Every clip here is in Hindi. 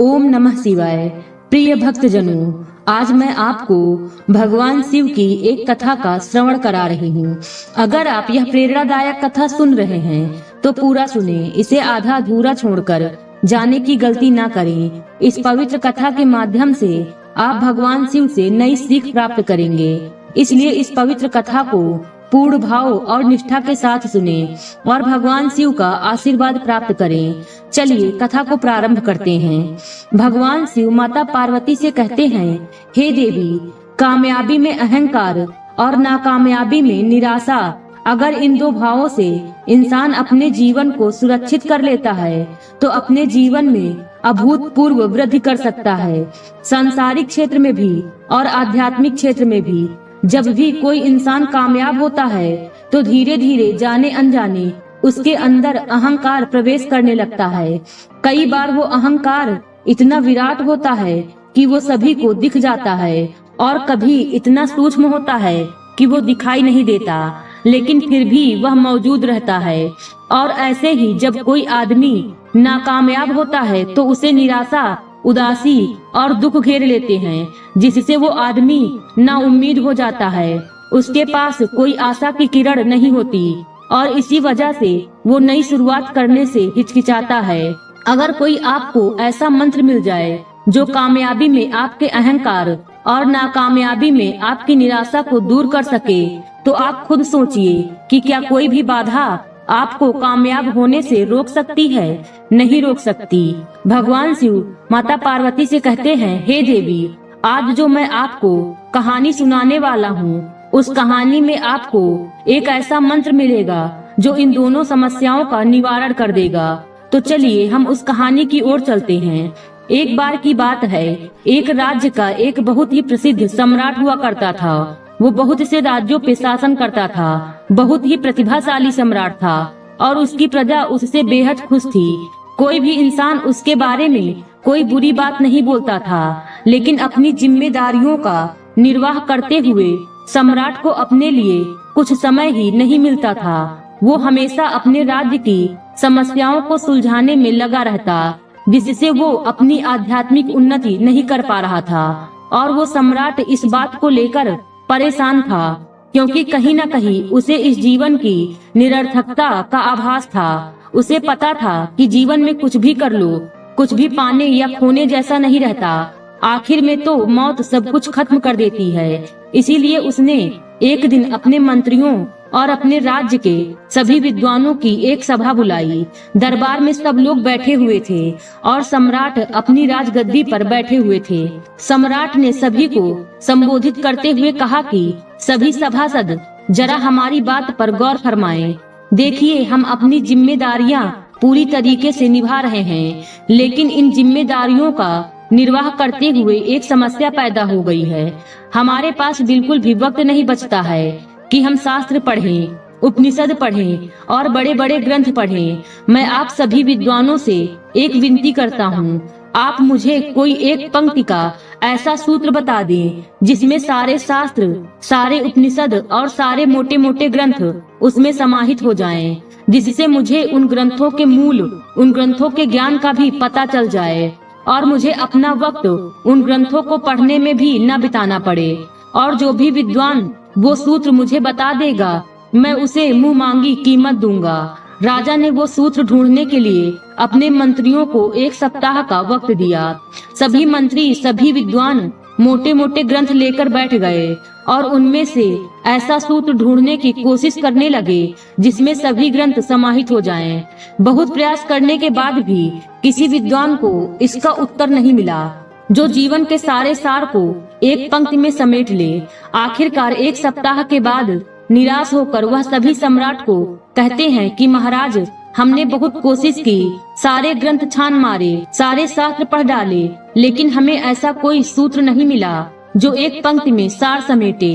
ओम नमः शिवाय। प्रिय भक्तजनों, आज मैं आपको भगवान शिव की एक कथा का श्रवण करा रही हूँ। अगर आप यह प्रेरणादायक कथा सुन रहे हैं तो पूरा सुने, इसे आधा अधूरा छोड़कर जाने की गलती ना करें। इस पवित्र कथा के माध्यम से आप भगवान शिव से नई सीख प्राप्त करेंगे, इसलिए इस पवित्र कथा को पूर्ण भाव और निष्ठा के साथ सुने और भगवान शिव का आशीर्वाद प्राप्त करें। चलिए कथा को प्रारंभ करते हैं। भगवान शिव माता पार्वती से कहते हैं, हे देवी, कामयाबी में अहंकार और नाकामयाबी में निराशा, अगर इन दो भावों से इंसान अपने जीवन को सुरक्षित कर लेता है तो अपने जीवन में अभूतपूर्व वृद्धि कर सकता है। सांसारिक क्षेत्र में भी और आध्यात्मिक क्षेत्र में भी जब भी कोई इंसान कामयाब होता है तो धीरे धीरे जाने अनजाने उसके अंदर अहंकार प्रवेश करने लगता है। कई बार वो अहंकार इतना विराट होता है कि वो सभी को दिख जाता है और कभी इतना सूक्ष्म होता है कि वो दिखाई नहीं देता, लेकिन फिर भी वह मौजूद रहता है। और ऐसे ही जब कोई आदमी नाकामयाब होता है तो उसे निराशा, उदासी और दुख घेर लेते हैं, जिससे वो आदमी ना उम्मीद हो जाता है। उसके पास कोई आशा की किरण नहीं होती और इसी वजह से वो नई शुरुआत करने से हिचकिचाता है। अगर कोई आपको ऐसा मंत्र मिल जाए जो कामयाबी में आपके अहंकार और नाकामयाबी में आपकी निराशा को दूर कर सके, तो आप खुद सोचिए कि क्या कोई भी बाधा आपको कामयाब होने से रोक सकती है? नहीं रोक सकती। भगवान शिव माता पार्वती से कहते हैं, हे देवी, आज जो मैं आपको कहानी सुनाने वाला हूँ, उस कहानी में आपको एक ऐसा मंत्र मिलेगा जो इन दोनों समस्याओं का निवारण कर देगा। तो चलिए हम उस कहानी की ओर चलते हैं। एक बार की बात है, एक राज्य का एक बहुत ही प्रसिद्ध सम्राट हुआ करता था। वो बहुत से राज्यों पे शासन करता था, बहुत ही प्रतिभाशाली सम्राट था और उसकी प्रजा उससे बेहद खुश थी। कोई भी इंसान उसके बारे में कोई बुरी बात नहीं बोलता था, लेकिन अपनी जिम्मेदारियों का निर्वाह करते हुए सम्राट को अपने लिए कुछ समय ही नहीं मिलता था। वो हमेशा अपने राज्य की समस्याओं को सुलझाने में लगा रहता, जिससे वो अपनी आध्यात्मिक उन्नति नहीं कर पा रहा था। और वो सम्राट इस बात को लेकर परेशान था, क्योंकि कहीं न कहीं उसे इस जीवन की निरर्थकता का आभास था। उसे पता था कि जीवन में कुछ भी कर लो, कुछ भी पाने या खोने जैसा नहीं रहता। आखिर में तो मौत सब कुछ खत्म कर देती है। इसीलिए उसने एक दिन अपने मंत्रियों और अपने राज्य के सभी विद्वानों की एक सभा बुलाई। दरबार में सब लोग बैठे हुए थे और सम्राट अपनी राजगद्दी पर बैठे हुए थे। सम्राट ने सभी को संबोधित करते हुए कहा कि सभी सभासद जरा हमारी बात पर गौर फरमाएं। देखिए, हम अपनी जिम्मेदारियां पूरी तरीके से निभा रहे हैं, लेकिन इन जिम्मेदारियों का निर्वाह करते हुए एक समस्या पैदा हो गई है। हमारे पास बिल्कुल भी वक्त नहीं बचता है कि हम शास्त्र पढ़ें, उपनिषद पढ़ें और बड़े बड़े ग्रंथ पढ़ें। मैं आप सभी विद्वानों से एक विनती करता हूँ, आप मुझे कोई एक पंक्ति का ऐसा सूत्र बता दें जिसमें सारे शास्त्र, सारे उपनिषद और सारे मोटे मोटे ग्रंथ उसमें समाहित हो जाएं, जिससे मुझे उन ग्रंथों के मूल, उन ग्रंथों के ज्ञान का भी पता चल जाए और मुझे अपना वक्त उन ग्रंथों को पढ़ने में भी न बिताना पड़े। और जो भी विद्वान वो सूत्र मुझे बता देगा, मैं उसे मुंह मांगी कीमत दूंगा। राजा ने वो सूत्र ढूंढने के लिए अपने मंत्रियों को एक सप्ताह का वक्त दिया। सभी मंत्री, सभी विद्वान मोटे मोटे ग्रंथ लेकर बैठ गए और उनमें से ऐसा सूत्र ढूंढने की कोशिश करने लगे जिसमें सभी ग्रंथ समाहित हो जाएं। बहुत प्रयास करने के बाद भी किसी विद्वान को इसका उत्तर नहीं मिला जो जीवन के सारे सार को एक पंक्ति में समेट ले। आखिरकार एक सप्ताह के बाद निराश होकर वह सभी सम्राट को कहते हैं कि महाराज, हमने बहुत कोशिश की, सारे ग्रंथ छान मारे, सारे शास्त्र पढ़ डाले, लेकिन हमें ऐसा कोई सूत्र नहीं मिला जो एक पंक्ति में सार समेटे।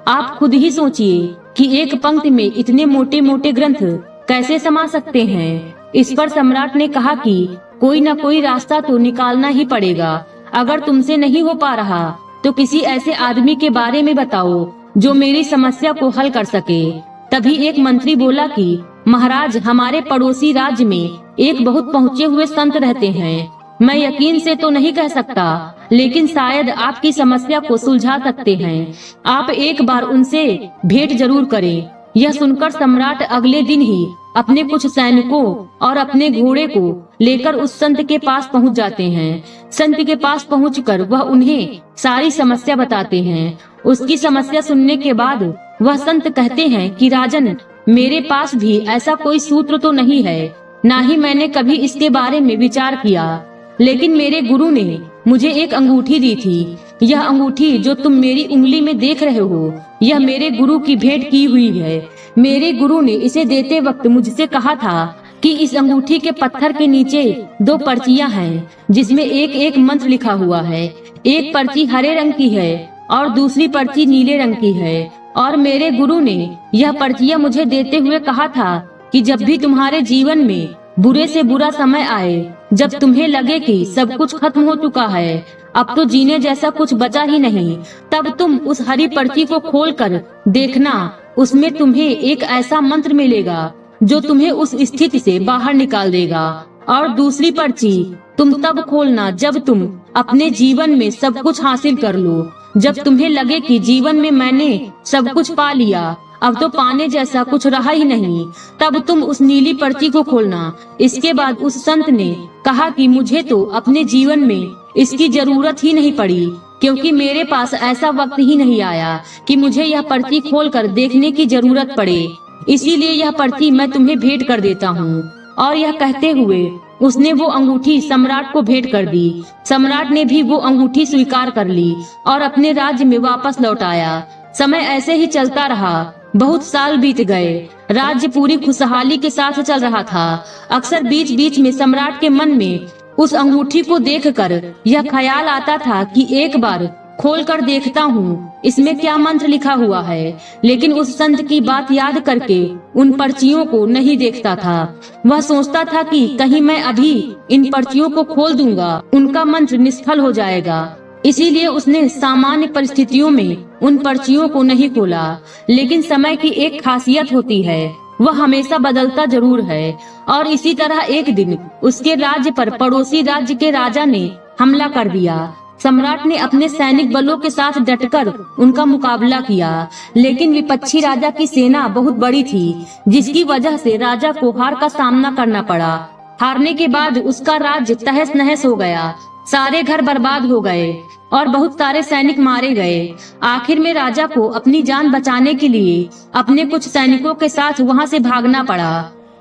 आप खुद ही सोचिए कि एक पंक्ति में इतने मोटे मोटे ग्रंथ कैसे समा सकते हैं। इस पर सम्राट ने कहा कि कोई न कोई रास्ता तो निकालना ही पड़ेगा। अगर तुमसे नहीं हो पा रहा तो किसी ऐसे आदमी के बारे में बताओ जो मेरी समस्या को हल कर सके। तभी एक मंत्री बोला कि महाराज, हमारे पड़ोसी राज्य में एक बहुत पहुँचे हुए संत रहते हैं। मैं यकीन से तो नहीं कह सकता, लेकिन शायद आपकी समस्या को सुलझा सकते हैं। आप एक बार उनसे भेंट जरूर करें। यह सुनकर सम्राट अगले दिन ही अपने कुछ सैनिकों और अपने घोड़े को लेकर उस संत के पास पहुंच जाते हैं। संत के पास पहुंचकर वह उन्हें सारी समस्या बताते हैं। उसकी समस्या सुनने के बाद वह संत कहते हैं कि राजन, मेरे पास भी ऐसा कोई सूत्र तो नहीं है, ना ही मैंने कभी इसके बारे में विचार किया, लेकिन मेरे गुरु ने मुझे एक अंगूठी दी थी। यह अंगूठी जो तुम मेरी उंगली में देख रहे हो, यह मेरे गुरु की भेंट की हुई है। मेरे गुरु ने इसे देते वक्त मुझसे कहा था कि इस अंगूठी के पत्थर के नीचे 2 पर्चियां हैं, जिसमें एक एक मंत्र लिखा हुआ है। एक पर्ची हरे रंग की है और दूसरी पर्ची नीले रंग की है। और मेरे गुरु ने यह पर्चियां मुझे देते हुए कहा था कि जब भी तुम्हारे जीवन में बुरे से बुरा समय आए, जब तुम्हें लगे कि सब कुछ खत्म हो चुका है, अब तो जीने जैसा कुछ बचा ही नहीं, तब तुम उस हरी पर्ची को खोलकर देखना। उसमें तुम्हें एक ऐसा मंत्र मिलेगा जो तुम्हें उस स्थिति से बाहर निकाल देगा। और दूसरी पर्ची तुम तब खोलना जब तुम अपने जीवन में सब कुछ हासिल कर लो, जब तुम्हें लगे कि जीवन में मैंने सब कुछ पा लिया, अब तो पाने जैसा कुछ रहा ही नहीं, तब तुम उस नीली पर्ची को खोलना। इसके बाद उस संत ने कहा कि मुझे तो अपने जीवन में इसकी जरूरत ही नहीं पड़ी, क्योंकि मेरे पास ऐसा वक्त ही नहीं आया कि मुझे यह पर्ची खोलकर देखने की जरूरत पड़े। इसीलिए यह पर्ची मैं तुम्हें भेंट कर देता हूँ। और यह कहते हुए उसने वो अंगूठी सम्राट को भेंट कर दी। सम्राट ने भी वो अंगूठी स्वीकार कर ली और अपने राज्य में वापस लौट आया। समय ऐसे ही चलता रहा। बहुत साल बीत गए। राज्य पूरी खुशहाली के साथ चल रहा था। अक्सर बीच बीच में सम्राट के मन में उस अंगूठी को देखकर यह ख्याल आता था कि एक बार खोलकर देखता हूँ इसमें क्या मंत्र लिखा हुआ है, लेकिन उस संत की बात याद करके उन पर्चियों को नहीं देखता था। वह सोचता था कि कहीं मैं अभी इन पर्चियों को खोल दूंगा, उनका मंत्र निष्फल हो जाएगा। इसीलिए उसने सामान्य परिस्थितियों में उन पर्चियों को नहीं खोला। लेकिन समय की एक खासियत होती है, वह हमेशा बदलता जरूर है। और इसी तरह एक दिन उसके राज्य पर पड़ोसी राज्य के राजा ने हमला कर दिया। सम्राट ने अपने सैनिक बलों के साथ डटकर उनका मुकाबला किया, लेकिन विपक्षी राजा की सेना बहुत बड़ी थी, जिसकी वजह से राजा को हार का सामना करना पड़ा। हारने के बाद उसका राज्य तहस नहस हो गया। सारे घर बर्बाद हो गए और बहुत सारे सैनिक मारे गए। आखिर में राजा को अपनी जान बचाने के लिए अपने कुछ सैनिकों के साथ वहां से भागना पड़ा।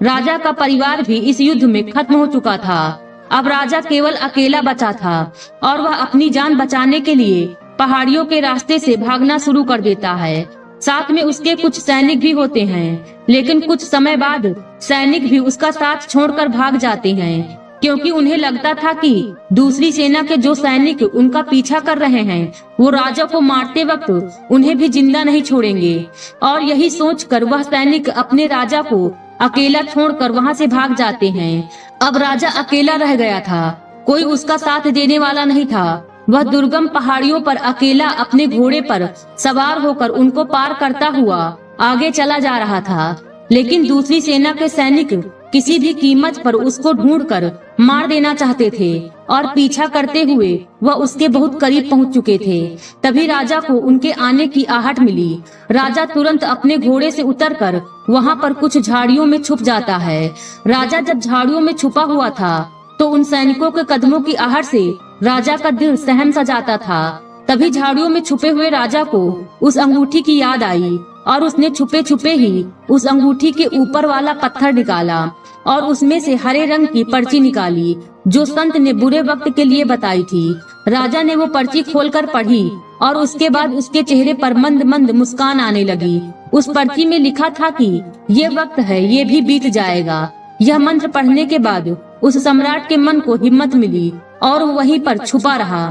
राजा का परिवार भी इस युद्ध में खत्म हो चुका था। अब राजा केवल अकेला बचा था और वह अपनी जान बचाने के लिए पहाड़ियों के रास्ते से भागना शुरू कर देता है। साथ में उसके कुछ सैनिक भी होते हैं, लेकिन कुछ समय बाद सैनिक भी उसका साथ छोड़कर भाग जाते हैं, क्योंकि उन्हें लगता था कि दूसरी सेना के जो सैनिक उनका पीछा कर रहे हैं वो राजा को मारते वक्त उन्हें भी जिंदा नहीं छोड़ेंगे। और यही सोचकर वह सैनिक अपने राजा को अकेला छोड़कर वहां से भाग जाते हैं। अब राजा अकेला रह गया था, कोई उसका साथ देने वाला नहीं था। वह दुर्गम पहाड़ियों पर अकेला अपने घोड़े पर सवार होकर उनको पार करता हुआ आगे चला जा रहा था। लेकिन दूसरी सेना के सैनिक किसी भी कीमत पर उसको ढूंढकर मार देना चाहते थे और पीछा करते हुए वह उसके बहुत करीब पहुंच चुके थे। तभी राजा को उनके आने की आहट मिली। राजा तुरंत अपने घोड़े से उतरकर वहां पर कुछ झाड़ियों में छुप जाता है। राजा जब झाड़ियों में छुपा हुआ था तो उन सैनिकों के कदमों की आहट से राजा का दिल सहम सा जाता था। तभी झाड़ियों में छुपे हुए राजा को उस अंगूठी की याद आई और उसने छुपे छुपे ही उस अंगूठी के ऊपर वाला पत्थर निकाला और उसमें से हरे रंग की पर्ची निकाली जो संत ने बुरे वक्त के लिए बताई थी। राजा ने वो पर्ची खोलकर पढ़ी और उसके बाद उसके चेहरे पर मंद मंद मुस्कान आने लगी। उस पर्ची में लिखा था कि ये वक्त है, ये भी बीत जाएगा। यह मंत्र पढ़ने के बाद उस सम्राट के मन को हिम्मत मिली और वो वहीं पर छुपा रहा।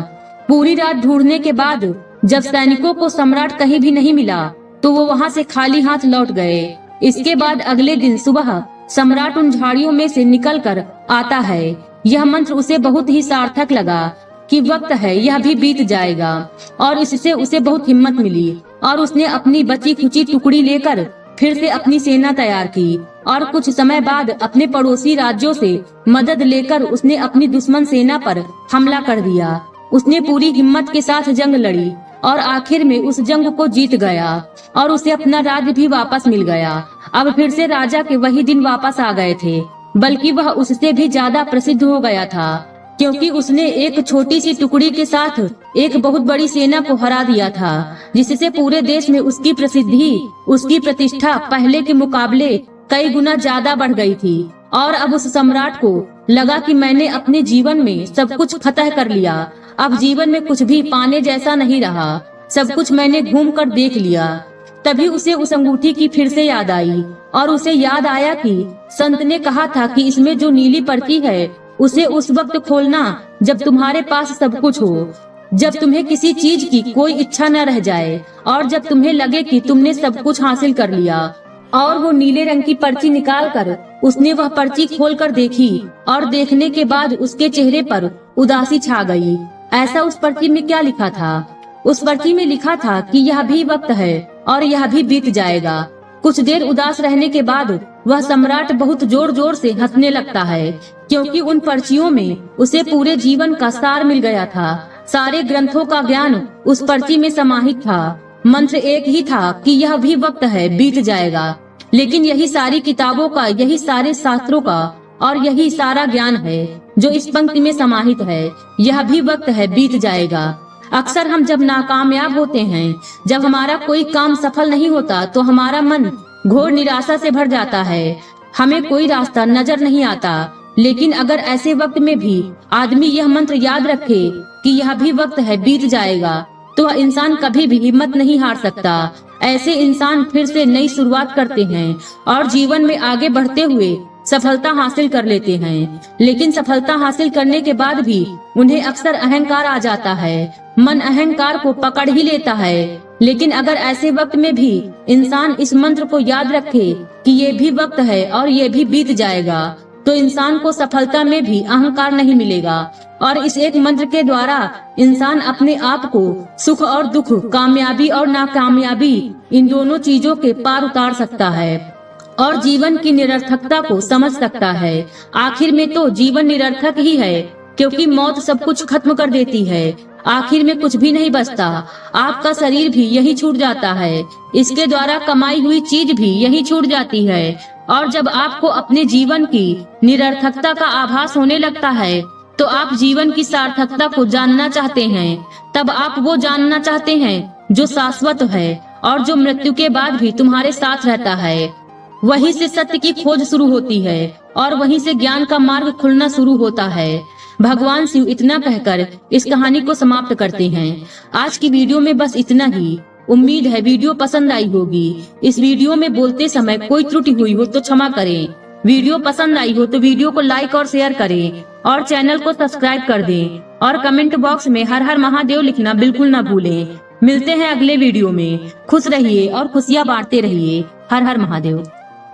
पूरी रात ढूंढने के बाद जब सैनिकों को सम्राट कहीं भी नहीं मिला तो वो वहां से खाली हाथ लौट गए। इसके बाद अगले दिन सुबह सम्राट उन झाड़ियों में से निकलकर आता है। यह मंत्र उसे बहुत ही सार्थक लगा कि वक्त है, यह भी बीत जाएगा, और इससे उसे बहुत हिम्मत मिली और उसने अपनी बची खुची टुकड़ी लेकर फिर से अपनी सेना तैयार की और कुछ समय बाद अपने पड़ोसी राज्यों से मदद लेकर उसने अपनी दुश्मन सेना पर हमला कर दिया। उसने पूरी हिम्मत के साथ जंग लड़ी और आखिर में उस जंग को जीत गया और उसे अपना राज्य भी वापस मिल गया। अब फिर से राजा के वही दिन वापस आ गए थे, बल्कि वह उससे भी ज्यादा प्रसिद्ध हो गया था, क्योंकि उसने एक छोटी सी टुकड़ी के साथ एक बहुत बड़ी सेना को हरा दिया था, जिससे पूरे देश में उसकी प्रसिद्धि, उसकी प्रतिष्ठा पहले के मुकाबले कई गुना ज्यादा बढ़ गई थी। और अब उस सम्राट को लगा कि मैंने अपने जीवन में सब कुछ फतह कर लिया, अब जीवन में कुछ भी पाने जैसा नहीं रहा, सब कुछ मैंने घूम कर देख लिया। तभी उसे उस अंगूठी की फिर से याद आई और उसे याद आया कि संत ने कहा था कि इसमें जो नीली पर्ची है उसे उस वक्त खोलना जब तुम्हारे पास सब कुछ हो, जब तुम्हें किसी चीज की कोई इच्छा न रह जाए और जब तुम्हें लगे कि तुमने सब कुछ हासिल कर लिया। और वो नीले रंग की पर्ची निकालकर उसने वह पर्ची खोलकर देखी और देखने के बाद उसके चेहरे पर उदासी छा गई। ऐसा उस पर्ची में क्या लिखा था? उस पर्ची में लिखा था कि यह भी वक्त है और यह भी बीत जाएगा। कुछ देर उदास रहने के बाद वह सम्राट बहुत जोर जोर से हंसने लगता है, क्योंकि उन पर्चियों में उसे पूरे जीवन का सार मिल गया था। सारे ग्रंथों का ज्ञान उस पर्ची में समाहित था। मंत्र एक ही था कि यह भी वक्त है, बीत जाएगा। लेकिन यही सारी किताबों का, यही सारे शास्त्रों का और यही सारा ज्ञान है जो इस पंक्ति में समाहित है, यह भी वक्त है, बीत जाएगा। अक्सर हम जब नाकामयाब होते हैं, जब हमारा कोई काम सफल नहीं होता, तो हमारा मन घोर निराशा से भर जाता है, हमें कोई रास्ता नजर नहीं आता। लेकिन अगर ऐसे वक्त में भी आदमी यह मंत्र याद रखे कि यह भी वक्त है, बीत जाएगा, तो वह इंसान कभी भी हिम्मत नहीं हार सकता। ऐसे इंसान फिर से नई शुरुआत करते हैं और जीवन में आगे बढ़ते हुए सफलता हासिल कर लेते हैं। लेकिन सफलता हासिल करने के बाद भी उन्हें अक्सर अहंकार आ जाता है, मन अहंकार को पकड़ ही लेता है। लेकिन अगर ऐसे वक्त में भी इंसान इस मंत्र को याद रखे कि ये भी वक्त है और ये भी बीत जाएगा, तो इंसान को सफलता में भी अहंकार नहीं मिलेगा। और इस एक मंत्र के द्वारा इंसान अपने आप को सुख और दुख, कामयाबी और नाकामयाबी, इन दोनों चीजों के पार उतार सकता है और जीवन की निरर्थकता को समझ सकता है। आखिर में तो जीवन निरर्थक ही है, क्योंकि मौत सब कुछ खत्म कर देती है। आखिर में कुछ भी नहीं बचता, आपका शरीर भी यही छूट जाता है, इसके द्वारा कमाई हुई चीज भी यही छूट जाती है। और जब आपको अपने जीवन की निरर्थकता का आभास होने लगता है, तो आप जीवन की सार्थकता को जानना चाहते हैं। तब आप वो जानना चाहते हैं जो शाश्वत है और जो मृत्यु के बाद भी तुम्हारे साथ रहता है। वहीं से सत्य की खोज शुरू होती है और वहीं से ज्ञान का मार्ग खुलना शुरू होता है। भगवान शिव इतना कहकर इस कहानी को समाप्त करते हैं। आज की वीडियो में बस इतना ही। उम्मीद है वीडियो पसंद आई होगी। इस वीडियो में बोलते समय कोई त्रुटि हुई हो तो क्षमा करें। वीडियो पसंद आई हो तो वीडियो को लाइक और शेयर करें और चैनल को सब्सक्राइब कर दें और कमेंट बॉक्स में हर हर महादेव लिखना बिल्कुल न भूलें। मिलते हैं अगले वीडियो में। खुश रहिए और खुशियाँ बांटते रहिए। हर हर महादेव।